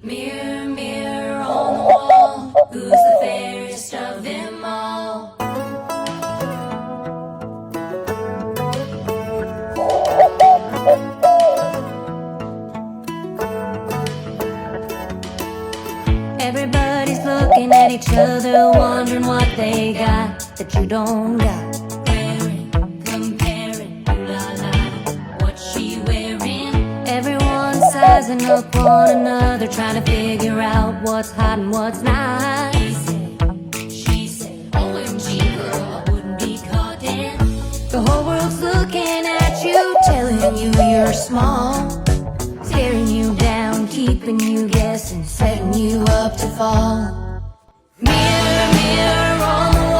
Mirror, mirror on the wall, who's the fairest of them all? Everybody's looking at each other, wondering what they got that you don't got. Wearing, comparing, ooh la la, what's she wearing? Everyone's sizing up one another, trying to figure out what's hot and what's not. He said, she said, OMG girl, I wouldn't be caught in. The whole world's looking at you, telling you you're small, staring you down, keeping you guessing, setting you up to fall. Mirror, mirror on the wall,